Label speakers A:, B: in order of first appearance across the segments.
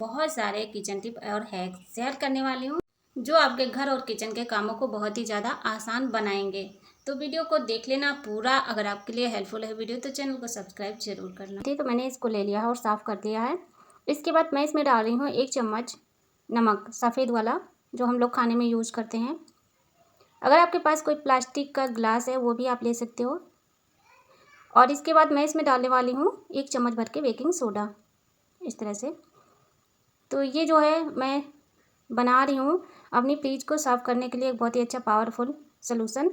A: बहुत सारे kitchen tip और हैक शेयर करने वाली हूँ जो आपके घर और किचन के कामों को बहुत ही ज़्यादा आसान बनाएंगे। तो वीडियो को देख लेना पूरा। अगर आपके लिए हेल्पफुल है वीडियो तो चैनल को सब्सक्राइब जरूर करना। ठीक, तो मैंने इसको ले लिया है और साफ़ कर दिया है। इसके बाद मैं इसमें डाल रही हूँ 1 चम्मच नमक, सफ़ेद वाला जो हम लोग खाने में यूज़ करते हैं। अगर आपके पास कोई प्लास्टिक का ग्लास है वो भी आप ले सकते हो। और इसके बाद मैं इसमें डालने वाली हूँ 1 चम्मच भर के बेकिंग सोडा, इस तरह से। तो ये जो है मैं बना रही हूँ अपनी फ्रिज को साफ़ करने के लिए एक बहुत ही अच्छा पावरफुल सलूशन।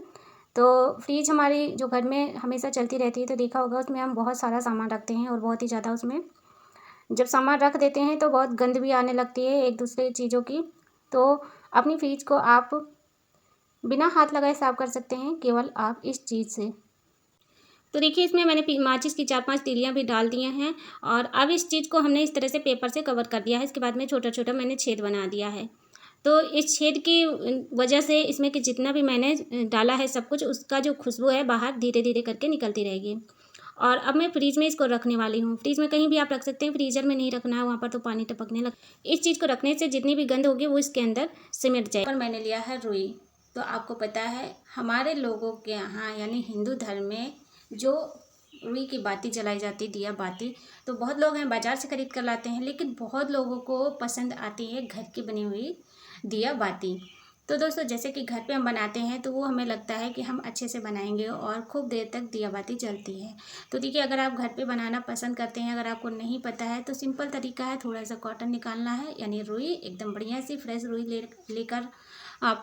A: तो फ्रिज हमारी जो घर में हमेशा चलती रहती है, तो देखा होगा उसमें हम बहुत सारा सामान रखते हैं और बहुत ही ज़्यादा उसमें जब सामान रख देते हैं तो बहुत गंद भी आने लगती है एक दूसरे चीज़ों की। तो अपनी फ्रिज को आप बिना हाथ लगाए साफ़ कर सकते हैं केवल आप इस चीज़ से। तो देखिए इसमें मैंने माचिस की 4-5 तीलियाँ भी डाल दिए हैं और अब इस चीज़ को हमने इस तरह से पेपर से कवर कर दिया है। इसके बाद में छोटा छोटा मैंने छेद बना दिया है। तो इस छेद की वजह से इसमें कि जितना भी मैंने डाला है सब कुछ, उसका जो खुशबू है बाहर धीरे धीरे करके निकलती रहेगी। और अब मैं फ्रीज में इसको रखने वाली हूँ। फ्रीज में कहीं भी आप रख सकते हैं, फ्रीजर में नहीं रखना है, वहाँ पर तो पानी टपकने लग। इस चीज़ को रखने से जितनी भी गंद होगी वो इसके अंदर सिमट जाए। और मैंने लिया है रुई। तो आपको पता है हमारे लोगों के यहाँ यानी हिंदू धर्म में जो रुई की बाती जलाई जाती, दिया बाती, तो बहुत लोग हैं बाज़ार से खरीद कर लाते हैं, लेकिन बहुत लोगों को पसंद आती है घर की बनी हुई दिया बाती। तो दोस्तों जैसे कि घर पे हम बनाते हैं तो वो हमें लगता है कि हम अच्छे से बनाएंगे और खूब देर तक दिया बाती जलती है। तो देखिए अगर आप घर पे बनाना पसंद करते हैं, अगर आपको नहीं पता है तो सिंपल तरीका है, थोड़ा सा कॉटन निकालना है यानी रुई, एकदम बढ़िया सी फ्रेश रुई लेकर आप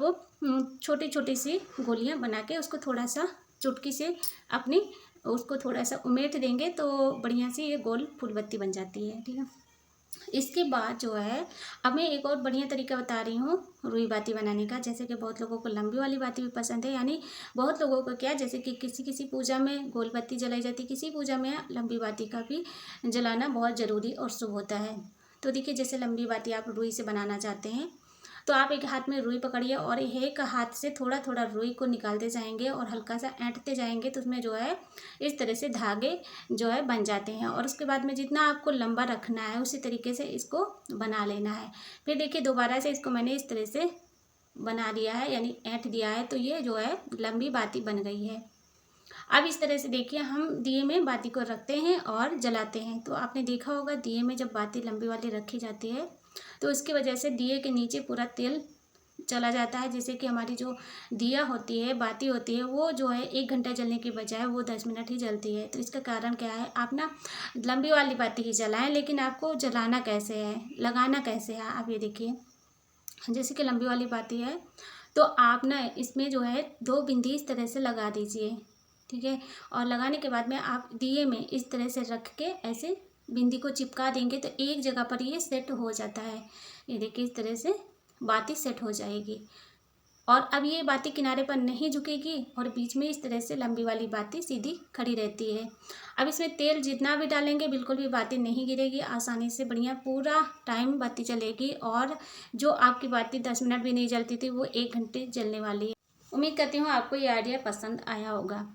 A: छोटी छोटी सी गोलियां बना के उसको थोड़ा सा चुटकी से अपनी उसको थोड़ा सा उमेट देंगे तो बढ़िया सी ये गोल फूलबत्ती बन जाती है। ठीक है, इसके बाद जो है अब मैं एक और बढ़िया तरीका बता रही हूँ रुई बाती बनाने का। जैसे कि बहुत लोगों को लंबी वाली बाती भी पसंद है, यानी बहुत लोगों को क्या, जैसे कि किसी किसी पूजा में गोल बत्ती जलाई जाती है, किसी पूजा में लंबी बाती का भी जलाना बहुत ज़रूरी और शुभ होता है। तो देखिए जैसे लंबी बाती आप रुई से बनाना चाहते हैं तो आप एक हाथ में रुई पकड़िए और एक हाथ से थोड़ा थोड़ा रुई को निकालते जाएंगे और हल्का सा ऐंठते जाएंगे, तो उसमें जो है इस तरह से धागे जो है बन जाते हैं। और उसके बाद में जितना आपको लंबा रखना है उसी तरीके से इसको बना लेना है। फिर देखिए दोबारा से इसको मैंने इस तरह से बना दिया है यानी ऐंठ दिया है, तो ये जो है लंबी बाती बन गई है। अब इस तरह से देखिए हम दिए में बाती को रखते हैं और जलाते हैं। तो आपने देखा होगा दिए में जब बाती लंबी वाली रखी जाती है तो इसकी वजह से दिए के नीचे पूरा तेल चला जाता है, जिससे कि हमारी जो दिया होती है, बाती होती है, वो जो है 1 घंटा जलने के बजाय वो 10 मिनट ही जलती है। तो इसका कारण क्या है, आप ना लंबी वाली बाती ही जलाएं, लेकिन आपको जलाना कैसे है, लगाना कैसे है, आप ये देखिए। जैसे कि लंबी वाली बाती है तो आप ना इसमें जो है 2 बिंदी इस तरह से लगा दीजिए। ठीक है, और लगाने के बाद में आप दिए में इस तरह से रख के ऐसे बिंदी को चिपका देंगे तो एक जगह पर ये सेट हो जाता है। ये देखिए इस तरह से बाती सेट हो जाएगी। और अब ये बाती किनारे पर नहीं झुकेगी और बीच में इस तरह से लंबी वाली बाती सीधी खड़ी रहती है। अब इसमें तेल जितना भी डालेंगे बिल्कुल भी बाती नहीं गिरेगी, आसानी से बढ़िया पूरा टाइम बाती चलेगी। और जो आपकी बाती 10 मिनट भी नहीं जलती थी वो 1 घंटे जलने वाली है। उम्मीद करती हूँ आपको ये आइडिया पसंद आया होगा।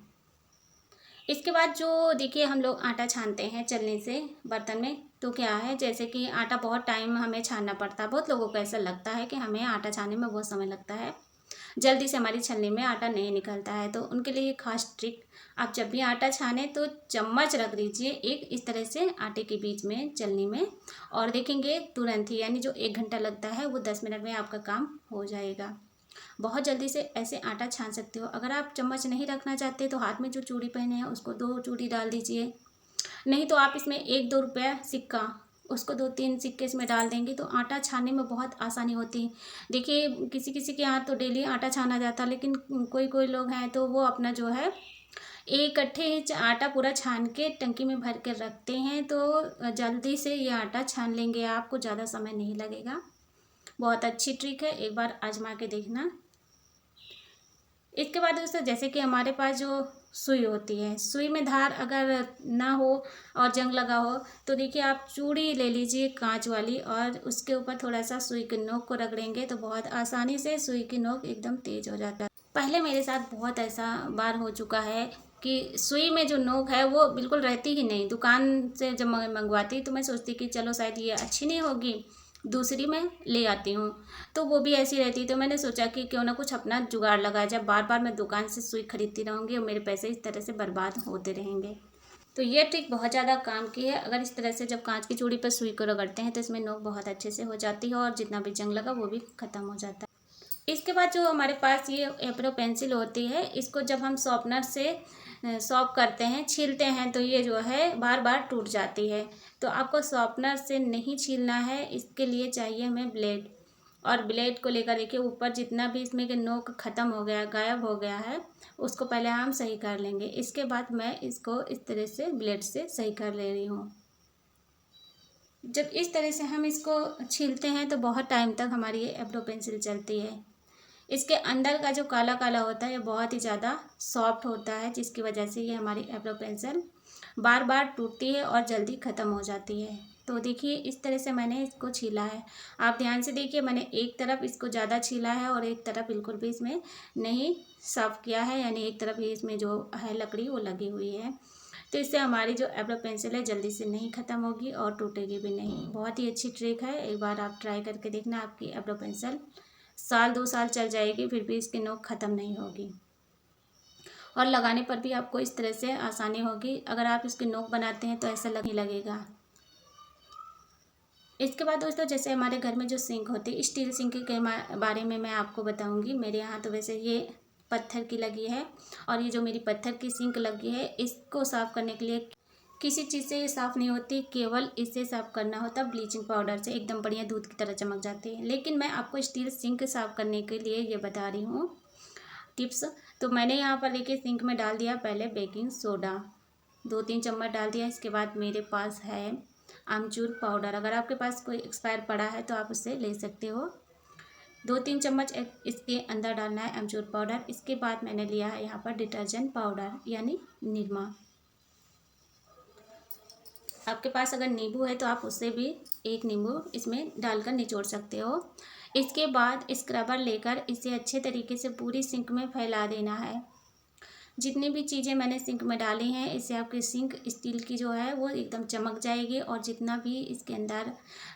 A: इसके बाद जो देखिए हम लोग आटा छानते हैं चलनी से बर्तन में, तो क्या है जैसे कि आटा बहुत टाइम हमें छानना पड़ता है। बहुत लोगों को ऐसा लगता है कि हमें आटा छानने में बहुत समय लगता है, जल्दी से हमारी छलनी में आटा नहीं निकलता है। तो उनके लिए खास ट्रिक, आप जब भी आटा छाने तो चम्मच रख दीजिए एक इस तरह से आटे के बीच में चलनी में, और देखेंगे तुरंत ही यानी जो 1 घंटा लगता है वो 10 मिनट में आपका काम हो जाएगा। बहुत जल्दी से ऐसे आटा छान सकते हो। अगर आप चम्मच नहीं रखना चाहते तो हाथ में जो चूड़ी पहने हैं उसको 2 चूड़ी डाल दीजिए, नहीं तो आप इसमें 1-2 रुपया सिक्का उसको 2-3 सिक्के इसमें डाल देंगे तो आटा छानने में बहुत आसानी होती है। देखिए किसी किसी के यहाँ तो डेली आटा छाना जाता है, लेकिन कोई कोई लोग हैं तो वो अपना जो है इकट्ठे आटा पूरा छान के टंकी में भर के रखते हैं, तो जल्दी से ये आटा छान लेंगे, आपको ज़्यादा समय नहीं लगेगा। बहुत अच्छी ट्रिक है, एक बार आजमा के देखना। इसके बाद दोस्तों जैसे कि हमारे पास जो सुई होती है, सुई में धार अगर ना हो और जंग लगा हो तो देखिए आप चूड़ी ले लीजिए कांच वाली और उसके ऊपर थोड़ा सा सुई के नोक को रगड़ेंगे तो बहुत आसानी से सुई की नोक एकदम तेज हो जाता है। पहले मेरे साथ बहुत ऐसा बार हो चुका है कि सुई में जो नोक है वो बिल्कुल रहती ही नहीं। दुकान से जब मैं मंगवाती तो मैं सोचती कि चलो शायद ये अच्छी नहीं होगी, दूसरी मैं ले आती हूँ, तो वो भी ऐसी रहती है। तो मैंने सोचा कि क्यों ना कुछ अपना जुगाड़ लगाया जाए, बार बार मैं दुकान से सुई खरीदती रहूँगी और मेरे पैसे इस तरह से बर्बाद होते रहेंगे। तो ये ट्रिक बहुत ज़्यादा काम की है। अगर इस तरह से जब कांच की चूड़ी पर सुई को रगड़ते हैं तो इसमें नोक बहुत अच्छे से हो जाती है और जितना भी जंग लगा वो भी ख़त्म हो जाता है। इसके बाद जो हमारे पास ये एप्रो पेंसिल होती है, इसको जब हम शॉर्पनर से शॉर्प करते हैं, छीलते हैं, तो ये जो है बार बार टूट जाती है। तो आपको शॉर्पनर से नहीं छीलना है, इसके लिए चाहिए हमें ब्लेड। और ब्लेड को लेकर देखिए ऊपर जितना भी इसमें के नोक ख़त्म हो गया, गायब हो गया है, उसको पहले हम सही कर लेंगे। इसके बाद मैं इसको इस तरह से ब्लेड से सही कर ले रही हूँ। जब इस तरह से हम इसको छीलते हैं तो बहुत टाइम तक हमारी ये एप्रो पेंसिल चलती है। इसके अंदर का जो काला काला होता है ये बहुत ही ज़्यादा सॉफ्ट होता है, जिसकी वजह से ये हमारी एप्रो पेंसिल बार बार टूटती है और जल्दी ख़त्म हो जाती है। तो देखिए इस तरह से मैंने इसको छीला है। आप ध्यान से देखिए, मैंने एक तरफ इसको ज़्यादा छीला है और एक तरफ बिल्कुल भी इसमें नहीं साफ़ किया है, यानी एक तरफ ही इसमें जो है लकड़ी वो लगी हुई है। तो इससे हमारी जो एप्रो पेंसिल है जल्दी से नहीं ख़त्म होगी और टूटेगी भी नहीं। बहुत ही अच्छी ट्रिक है, एक बार आप ट्राई करके देखना। आपकी एप्रो पेंसिल साल 2 साल चल जाएगी, फिर भी इसकी नोक ख़त्म नहीं होगी और लगाने पर भी आपको इस तरह से आसानी होगी। अगर आप इसकी नोक बनाते हैं तो ऐसा नहीं लगेगा। इसके बाद दोस्तों, जैसे हमारे घर में जो सिंक होती है, स्टील सिंक के बारे में मैं आपको बताऊंगी। मेरे यहाँ तो वैसे ये पत्थर की लगी है और ये जो मेरी पत्थर की सिंक लगी है, इसको साफ़ करने के लिए किसी चीज़ से ये साफ़ नहीं होती, केवल इसे साफ़ करना होता ब्लीचिंग पाउडर से, एकदम बढ़िया दूध की तरह चमक जाती है। लेकिन मैं आपको स्टील सिंक साफ़ करने के लिए ये बता रही हूँ टिप्स। तो मैंने यहाँ पर देखिए सिंक में डाल दिया पहले बेकिंग सोडा, 2-3 चम्मच डाल दिया। इसके बाद मेरे पास है आमचूर पाउडर। अगर आपके पास कोई एक्सपायर पड़ा है तो आप उससे ले सकते हो। 2-3 चम्मच इसके अंदर डालना है आमचूर पाउडर। इसके बाद मैंने लिया है यहाँ पर डिटर्जेंट पाउडर यानी निरमा। आपके पास अगर नींबू है तो आप उससे भी एक नींबू इसमें डालकर निचोड़ सकते हो। इसके बाद स्क्रबर लेकर इसे अच्छे तरीके से पूरी सिंक में फैला देना है। जितनी भी चीज़ें मैंने सिंक में डाली हैं, इससे आपकी सिंक स्टील की जो है वो एकदम चमक जाएगी और जितना भी इसके अंदर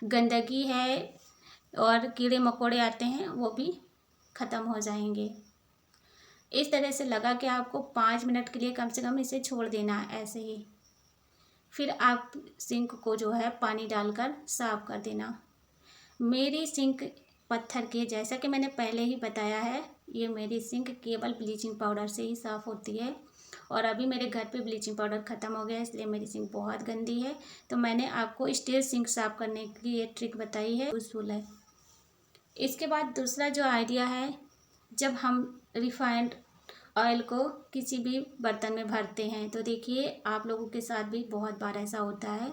A: गंदगी है और कीड़े मकोड़े आते हैं वो भी ख़त्म हो जाएंगे। इस तरह से लगा के आपको 5 मिनट के लिए कम से कम इसे छोड़ देना है ऐसे ही। फिर आप सिंक को जो है पानी डालकर साफ़ कर देना। मेरी सिंक पत्थर की, जैसा कि मैंने पहले ही बताया है, ये मेरी सिंक केवल ब्लीचिंग पाउडर से ही साफ़ होती है और अभी मेरे घर पे ब्लीचिंग पाउडर ख़त्म हो गया है, इसलिए मेरी सिंक बहुत गंदी है। तो मैंने आपको स्टील सिंक साफ़ करने की ये ट्रिक बताई है, यूज़फुल है। इसके बाद दूसरा जो आइडिया है, जब हम रिफाइंड ऑयल को किसी भी बर्तन में भरते हैं तो देखिए आप लोगों के साथ भी बहुत बार ऐसा होता है,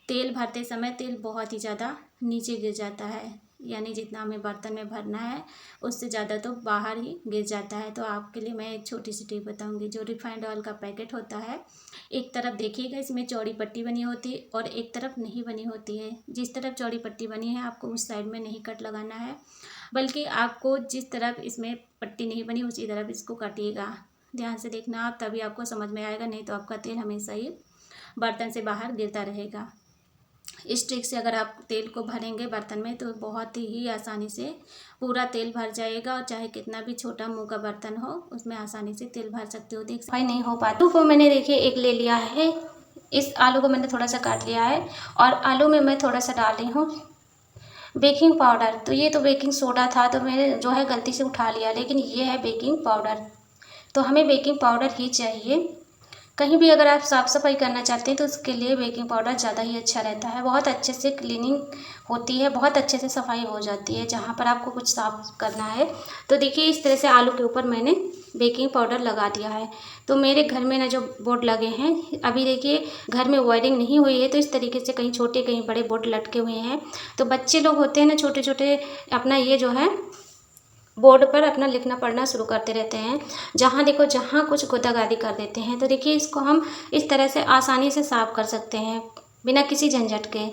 A: तेल भरते समय तेल बहुत ही ज़्यादा नीचे गिर जाता है, यानी जितना हमें बर्तन में भरना है उससे ज़्यादा तो बाहर ही गिर जाता है। तो आपके लिए मैं एक छोटी सी टिप बताऊंगी। जो रिफाइंड ऑयल का पैकेट होता है, एक तरफ देखिएगा इसमें चौड़ी पट्टी बनी होती है और एक तरफ नहीं बनी होती है। जिस तरफ चौड़ी पट्टी बनी है आपको उस साइड में नहीं कट लगाना है, बल्कि आपको जिस तरफ इसमें पट्टी नहीं बनी उसी तरफ इसको काटिएगा। ध्यान से देखना आप, तभी आपको समझ में आएगा, नहीं तो आपका तेल हमेशा ही बर्तन से बाहर गिरता रहेगा। इस ट्रिक से अगर आप तेल को भरेंगे बर्तन में तो बहुत ही आसानी से पूरा तेल भर जाएगा और चाहे कितना भी छोटा मुंह का बर्तन हो उसमें आसानी से तेल भर सकते हो। देख भाई नहीं हो पाता। आलू को मैंने देखिए एक ले लिया है, इस आलू को मैंने थोड़ा सा काट लिया है और आलू में मैं थोड़ा सा डाल रही हूँ बेकिंग पाउडर। तो ये तो बेकिंग सोडा था तो मैंने जो है गलती से उठा लिया, लेकिन ये है बेकिंग पाउडर। तो हमें बेकिंग पाउडर ही चाहिए। कहीं भी अगर आप साफ़ सफाई करना चाहते हैं तो उसके लिए बेकिंग पाउडर ज़्यादा ही अच्छा रहता है। बहुत अच्छे से क्लीनिंग होती है, बहुत अच्छे से सफाई हो जाती है जहाँ पर आपको कुछ साफ़ करना है। तो देखिए इस तरह से आलू के ऊपर मैंने बेकिंग पाउडर लगा दिया है। तो मेरे घर में ना जो बोर्ड लगे हैं, अभी देखिए घर में वायरिंग नहीं हुई है तो इस तरीके से कहीं छोटे कहीं बड़े बोर्ड लटके हुए हैं। तो बच्चे लोग होते हैं ना छोटे छोटे, अपना ये जो है बोर्ड पर अपना लिखना पढ़ना शुरू करते रहते हैं, जहाँ देखो जहाँ कुछ गोतागादी कर देते हैं। तो देखिए इसको हम इस तरह से आसानी से साफ़ कर सकते हैं बिना किसी झंझट के।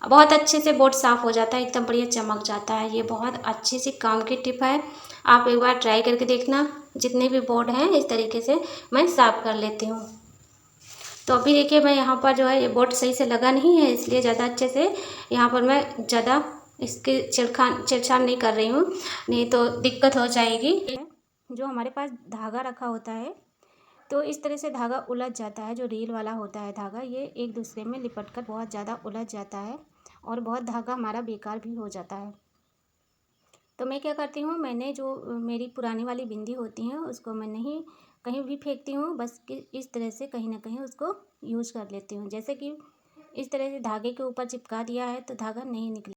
A: बहुत अच्छे से बोर्ड साफ़ हो जाता है, एकदम बढ़िया चमक जाता है। ये बहुत अच्छी सी काम की टिप है, आप एक बार ट्राई करके देखना। जितने भी बोर्ड हैं इस तरीके से मैं साफ़ कर लेती हूँ। तो अभी देखिए मैं यहाँ पर जो है ये बोर्ड सही से लगा नहीं है, इसलिए ज़्यादा अच्छे से यहाँ पर मैं ज़्यादा इसके छेड़छाड़ नहीं कर रही हूँ, नहीं तो दिक्कत हो जाएगी। जो हमारे पास धागा रखा होता है तो इस तरह से धागा उलझ जाता है। जो रील वाला होता है धागा, ये एक दूसरे में लिपट कर बहुत ज़्यादा उलझ जाता है और बहुत धागा हमारा बेकार भी हो जाता है। तो मैं क्या करती हूँ, मैंने जो मेरी पुरानी वाली बिंदी होती हैं उसको मैं नहीं कहीं भी फेंकती हूँ, बस इस तरह से कहीं ना कहीं उसको यूज कर लेती हूँ। जैसे कि इस तरह से धागे के ऊपर चिपका दिया है तो धागा नहीं निकले।